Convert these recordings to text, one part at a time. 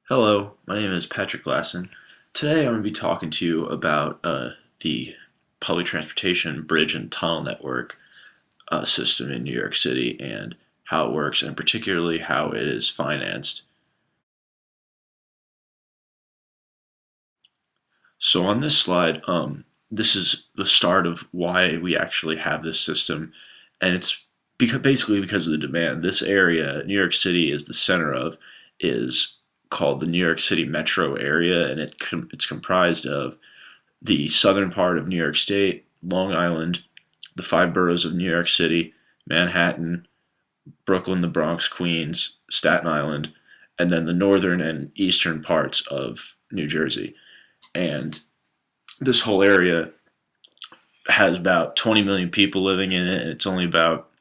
Hello, my name is Patrick Lassen. Today I'm going to be talking to you about the public transportation bridge and tunnel network system in New York City and how it works, and particularly how it is financed. So on this slide, this is the start of why we actually have this system, and it's basically because of the demand. This area, New York City is the center of, is called the New York City metro area, and it's comprised of the southern part of New York State, Long Island, the five boroughs of New York City, Manhattan, Brooklyn, the Bronx, Queens, Staten Island, and then the northern and eastern parts of New Jersey. And this whole area has about 20 million people living in it, and it's only about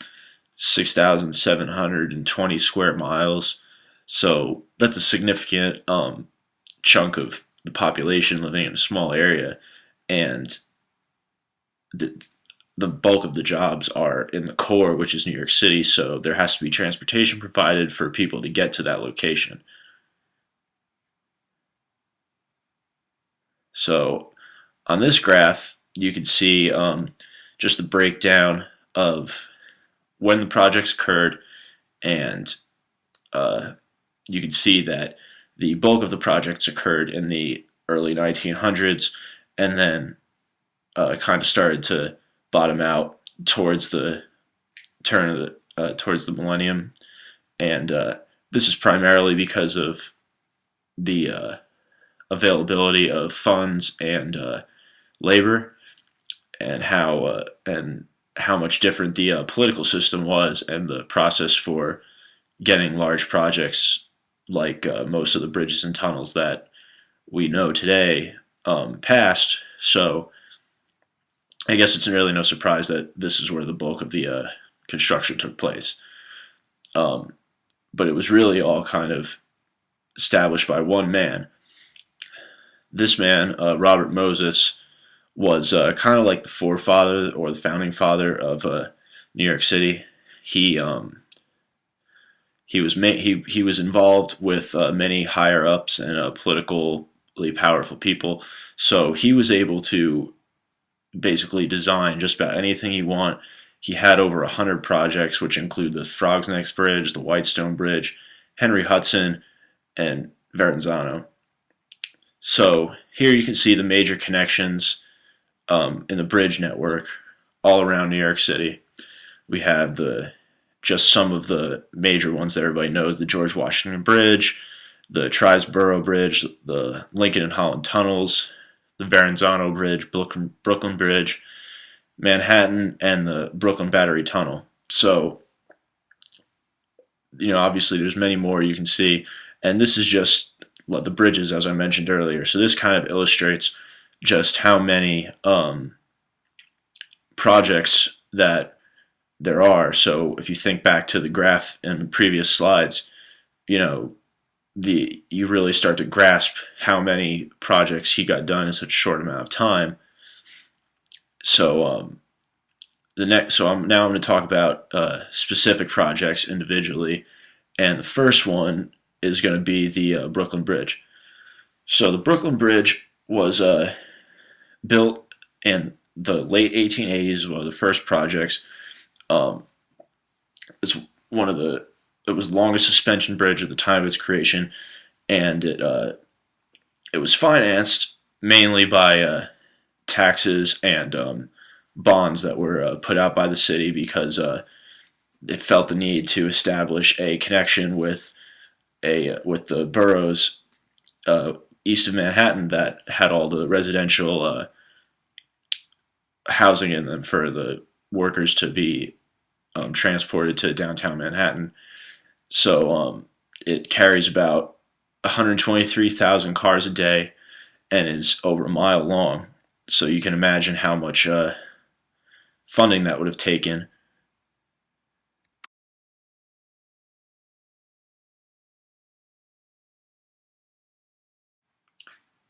6,720 square miles. So that's a significant chunk of the population living in a small area, and the the bulk of the jobs are in the core, which is New York City. So there has to be transportation provided for people to get to that location. So on this graph, you can see just the breakdown of when the projects occurred, and uh, you can see that the bulk of the projects occurred in the early 1900s, and then kind of started to bottom out towards the turn of the millennium, and this is primarily because of the availability of funds and labor, and how much different the political system was, and the process for getting large projects like most of the bridges and tunnels that we know today passed. So I guess it's really no surprise that this is where the bulk of the construction took place. Um, but it was really all kind of established by one man. This man, Robert Moses, was kind of like the forefather or the founding father of New York City. He he was involved with many higher ups and politically powerful people, so he was able to basically design just about anything he wanted. He had over 100 projects, which include the Throgs Neck Bridge, the Whitestone Bridge, Henry Hudson, and Verrazano. So here you can see the major connections in the bridge network all around New York City. We have the just some of the major ones that everybody knows: the George Washington Bridge, the Trisboro Bridge, the Lincoln and Holland Tunnels, the Verrazano Bridge, Brooklyn Bridge, Manhattan, and the Brooklyn Battery Tunnel. So, obviously there's many more you can see, and this is just the bridges, as I mentioned earlier. So this kind of illustrates just how many projects that there are. So if you think back to the graph in the previous slides, you know, you really start to grasp how many projects he got done in such a short amount of time. So now I'm going to talk about specific projects individually, and the first one is going to be the Brooklyn Bridge. So the Brooklyn Bridge was built in the late 1880s. One of the first projects. It's one of the it was the longest suspension bridge at the time of its creation, and it was financed mainly by taxes and bonds that were put out by the city, because it felt the need to establish a connection with the boroughs east of Manhattan that had all the residential housing in them for the workers to be transported to downtown Manhattan. So it carries about 123,000 cars a day and is over a mile long. So you can imagine how much funding that would have taken.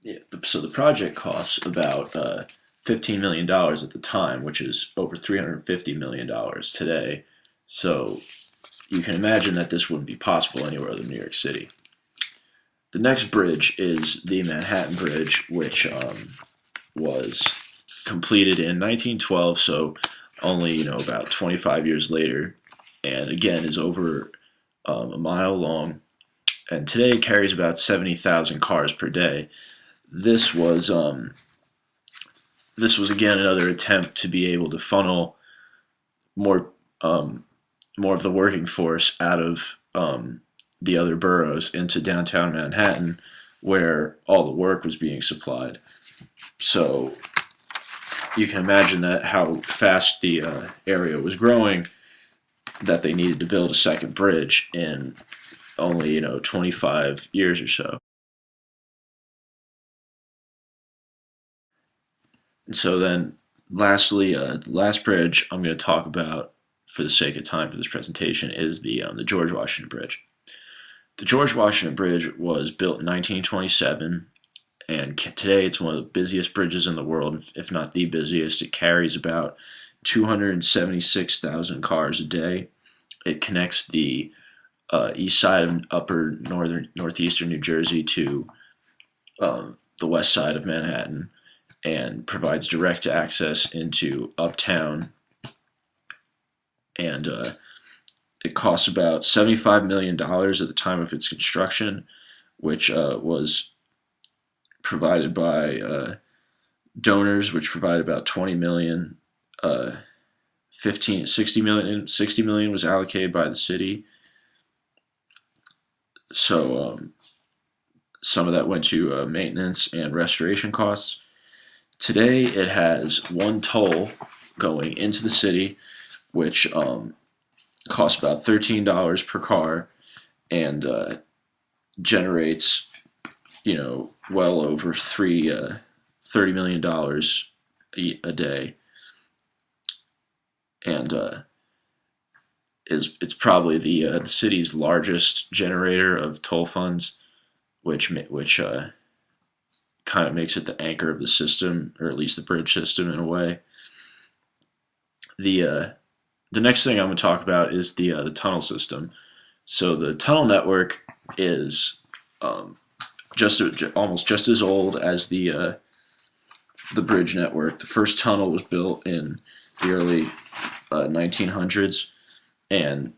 Yeah, so the project costs about $15 million at the time, which is over $350 million today. So you can imagine that this wouldn't be possible anywhere other than New York City. The next bridge is the Manhattan Bridge, which was completed in 1912, so only about 25 years later, and again is over a mile long, and today carries about 70,000 cars per day. This was this was again another attempt to be able to funnel more um, more of the working force out of the other boroughs into downtown Manhattan, where all the work was being supplied. So you can imagine that how fast the area was growing, that they needed to build a second bridge in only 25 years or so. And so then, lastly, the last bridge I'm going to talk about for the sake of time for this presentation is the George Washington Bridge. The George Washington Bridge was built in 1927, and today it's one of the busiest bridges in the world, if not the busiest. It carries about 276,000 cars a day. It connects the east side of upper northeastern New Jersey to the west side of Manhattan, and provides direct access into uptown. And it costs about $75 million at the time of its construction, which was provided by donors, which provided about 20 million. 60 million was allocated by the city. So some of that went to maintenance and restoration costs. Today it has one toll going into the city, which costs about $13 per car, and generates well over $30 million a day, and it's probably the city's largest generator of toll funds, which kind of makes it the anchor of the system, or at least the bridge system in a way. The the next thing I'm going to talk about is the tunnel system. So the tunnel network is just almost just as old as the bridge network. The first tunnel was built in the early 1900s and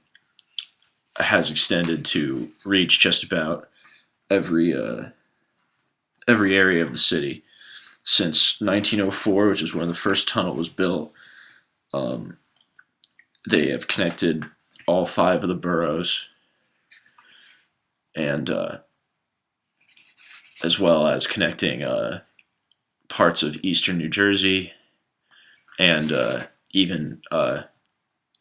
has extended to reach just about every every area of the city. Since 1904, which is when the first tunnel was built, um, they have connected all five of the boroughs, and as well as connecting parts of eastern New Jersey, and even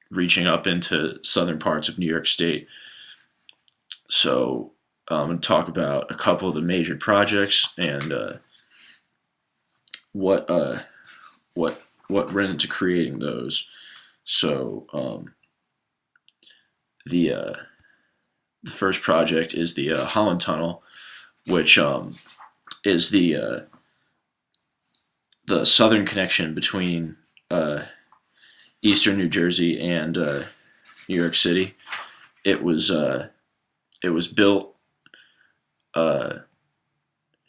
reaching up into southern parts of New York State. So I'm going to talk about a couple of the major projects and what what went into creating those. So the uh, the first project is the Holland Tunnel, which is the southern connection between eastern New Jersey and New York City. It was it was built uh,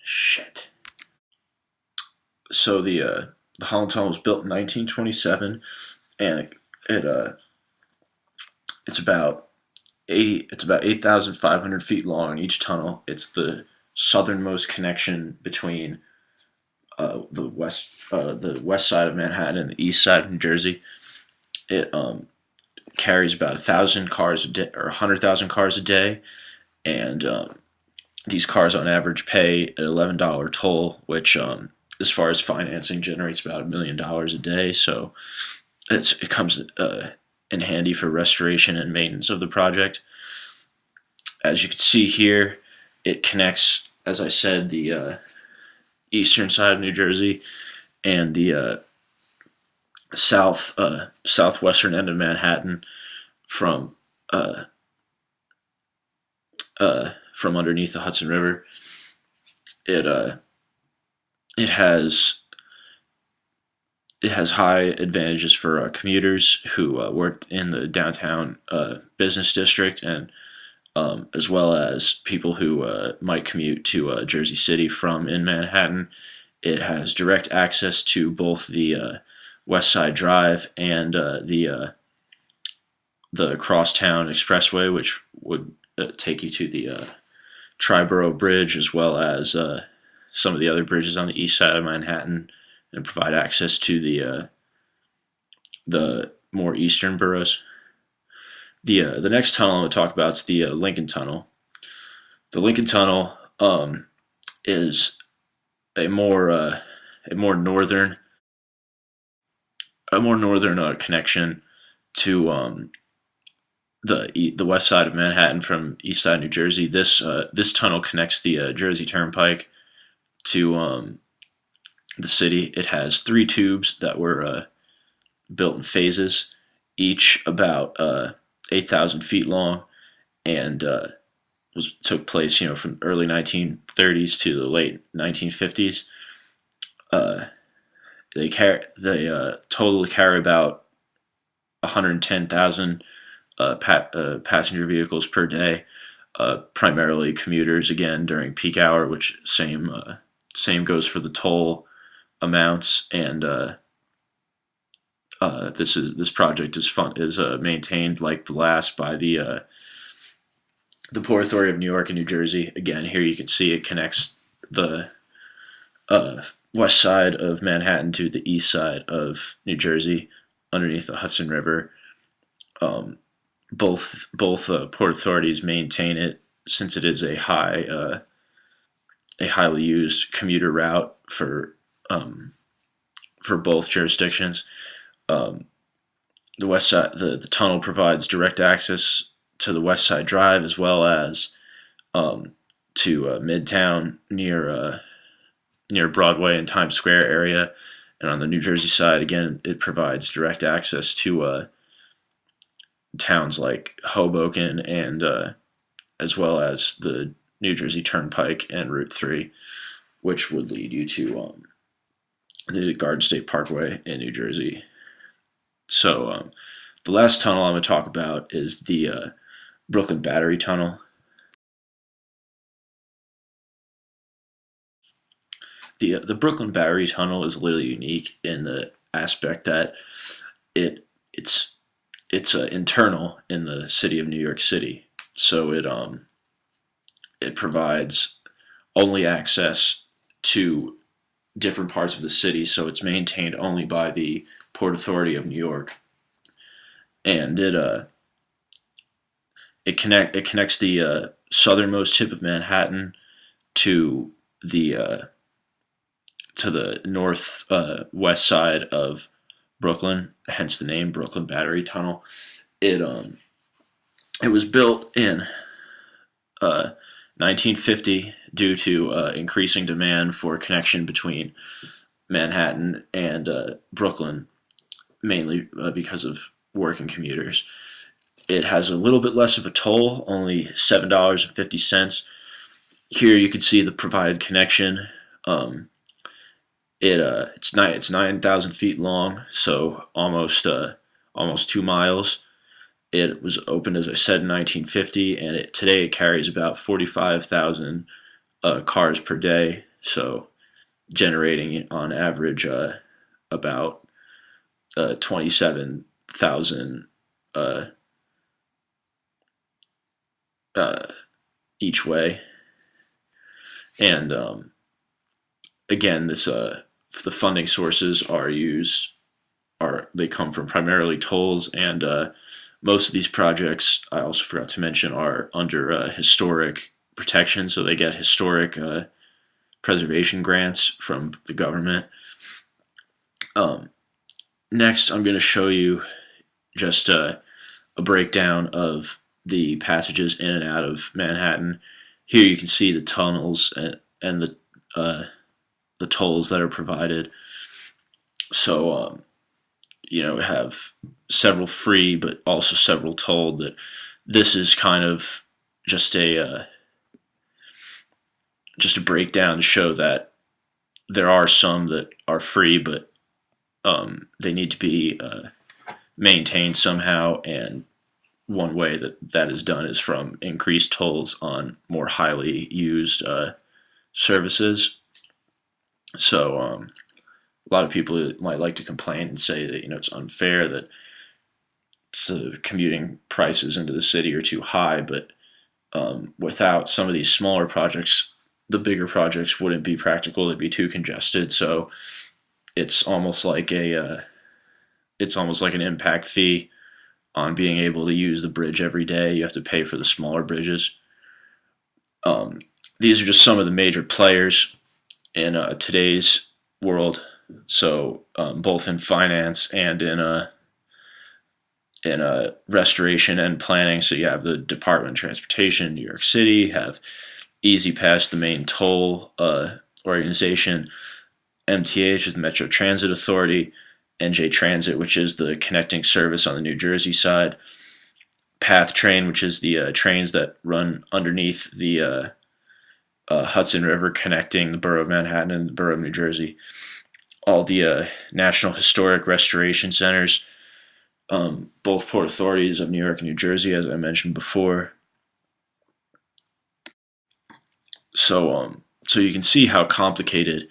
shit. So the Holland Tunnel was built in 1927, and it's about 8,500 feet long. Each tunnel. It's the southernmost connection between the west side of Manhattan and the east side of New Jersey. It carries about 1,000 cars a day, or 100,000 cars a day, and these cars on average pay an $11 toll, which as far as financing generates about $1 million a day. So it comes in handy for restoration and maintenance of the project. As you can see here, it connects, as I said, the eastern side of New Jersey and the southwestern end of Manhattan from from underneath the Hudson River. It it has it has high advantages for commuters who worked in the downtown business district, and as well as people who might commute to Jersey City from in Manhattan. It has direct access to both the West Side Drive and the Crosstown Expressway, which would take you to the Triborough Bridge, as well as some of the other bridges on the east side of Manhattan, and provide access to the more eastern boroughs. The next tunnel I'm going to talk about is the Lincoln Tunnel. The Lincoln Tunnel is a more northern connection to the west side of Manhattan from east side New Jersey. This tunnel connects the Jersey Turnpike to the city. It has three tubes that were built in phases, each about 8,000 feet long, and took place, from early 1930s to the late 1950s. They totally carry about 110,000 passenger vehicles per day, primarily commuters again during peak hour, which same goes for the toll amounts. And this project is maintained like the last by the Port Authority of New York and New Jersey. Again, here you can see it connects the west side of Manhattan to the east side of New Jersey underneath the Hudson River. Both port authorities maintain it, since it is a highly used commuter route for both jurisdictions. The west side, the tunnel provides direct access to the West Side Drive, as well as to Midtown near Broadway and Times Square area. And on the New Jersey side, again, it provides direct access to towns like Hoboken, and as well as the New Jersey Turnpike and Route 3, which would lead you to the Garden State Parkway in New Jersey. So the last tunnel I'm going to talk about is the Brooklyn Battery Tunnel. The Brooklyn Battery Tunnel is a little unique in the aspect that it's internal in the city of New York City, so it provides only access to different parts of the city. So it's maintained only by the Port Authority of New York, and it connects the southernmost tip of Manhattan to the north west side of Brooklyn, hence the name Brooklyn Battery Tunnel. It was built in 1950 due to increasing demand for connection between Manhattan and Brooklyn, mainly because of working commuters. It has a little bit less of a toll, only $7.50. Here you can see the provided connection. It's 9,000 feet long, so almost 2 miles. It was opened, as I said, in 1950, and today it carries about 45,000 cars per day, so generating on average about 27,000 each way. And again, the funding sources they come from primarily tolls, and most of these projects, I also forgot to mention, are under historic protection, so they get historic preservation grants from the government. Next, I'm going to show you just a breakdown of the passages in and out of Manhattan. Here you can see the tunnels and the tolls that are provided. So we have several free, but also several tolled. That this is kind of just a breakdown to show that there are some that are free, but they need to be maintained somehow, and one way that that is done is from increased tolls on more highly used services. So a lot of people might like to complain and say that it's unfair that commuting prices into the city are too high, but without some of these smaller projects, the bigger projects wouldn't be practical. They'd be too congested. So it's almost like an impact fee on being able to use the bridge every day. You have to pay for the smaller bridges. Um, these are just some of the major players in today's world. So both in finance and in restoration and planning. So you have the Department of Transportation in New York City, have Easy Pass, the main toll organization, MTH is the Metro Transit Authority, NJ Transit, which is the connecting service on the New Jersey side, Path Train, which is the trains that run underneath the Hudson River connecting the borough of Manhattan and the borough of New Jersey, all the National Historic Restoration Centers, both port authorities of New York and New Jersey, as I mentioned before. So you can see how complicated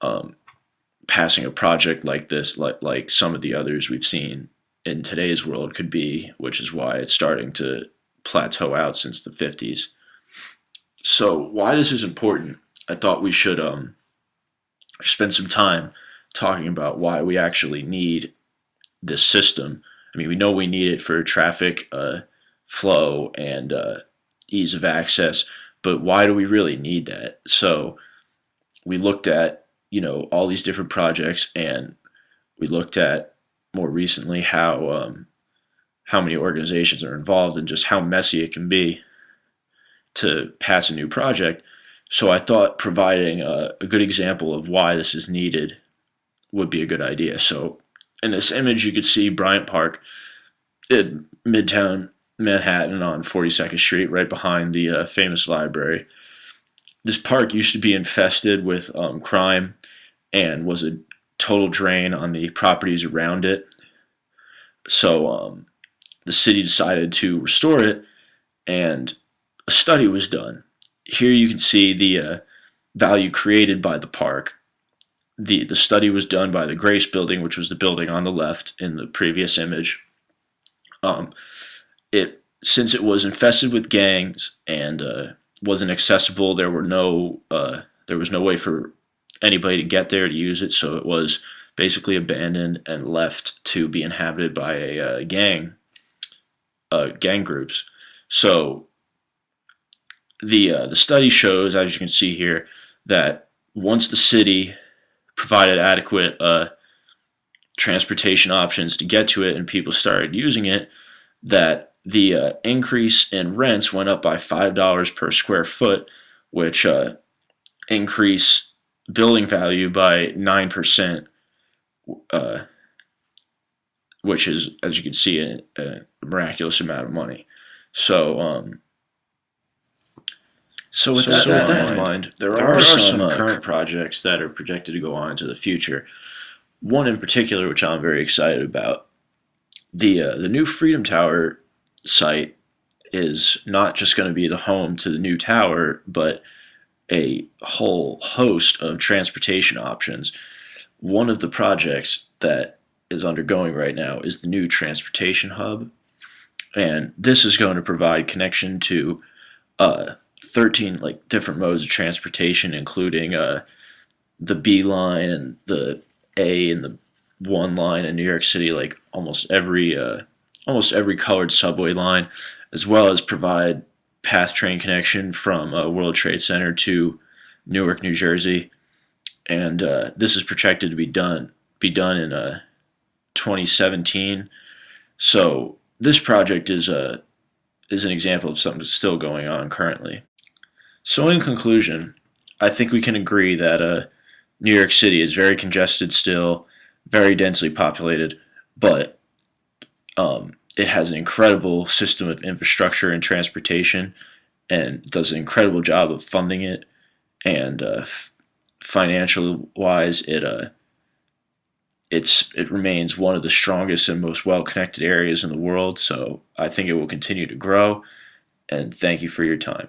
um, passing a project like this, like some of the others we've seen in today's world, could be, which is why it's starting to plateau out since the 50s. So why this is important, I thought we should spend some time talking about why we actually need this system. I mean, we know we need it for traffic flow and ease of access, but why do we really need that? So we looked at all these different projects, and we looked at more recently how many organizations are involved and just how messy it can be to pass a new project. So I thought providing a good example of why this is needed would be a good idea. So in this image, you could see Bryant Park in Midtown Manhattan on 42nd Street, right behind the famous library. This park used to be infested with crime and was a total drain on the properties around it. So the city decided to restore it, and a study was done. Here you can see the value created by the park. The study was done by the Grace Building, which was the building on the left in the previous image. Um, it Since it was infested with gangs and wasn't accessible, there was no way for anybody to get there to use it, so it was basically abandoned and left to be inhabited by a gang groups. So the study shows, as you can see here, that once the city provided adequate transportation options to get to it and people started using it, that the increase in rents went up by $5 per square foot, which increased building value by 9%, uh, which is, as you can see, a miraculous amount of money. So, with that in mind, there are some current projects that are projected to go on into the future. One in particular, which I'm very excited about, the new Freedom Tower site is not just going to be the home to the new tower, but a whole host of transportation options. One of the projects that is undergoing right now is the new transportation hub, and this is going to provide connection to 13 different modes of transportation, including the B line and the A and the 1 line in New York City, like almost every colored subway line, as well as provide path train connection from World Trade Center to Newark, New Jersey, and this is projected to be done in 2017. So this project is an example of something that's still going on currently. So in conclusion, I think we can agree that New York City is very congested still, very densely populated, but it has an incredible system of infrastructure and transportation, and does an incredible job of funding it. And financial wise, it remains one of the strongest and most well-connected areas in the world. So I think it will continue to grow. And thank you for your time.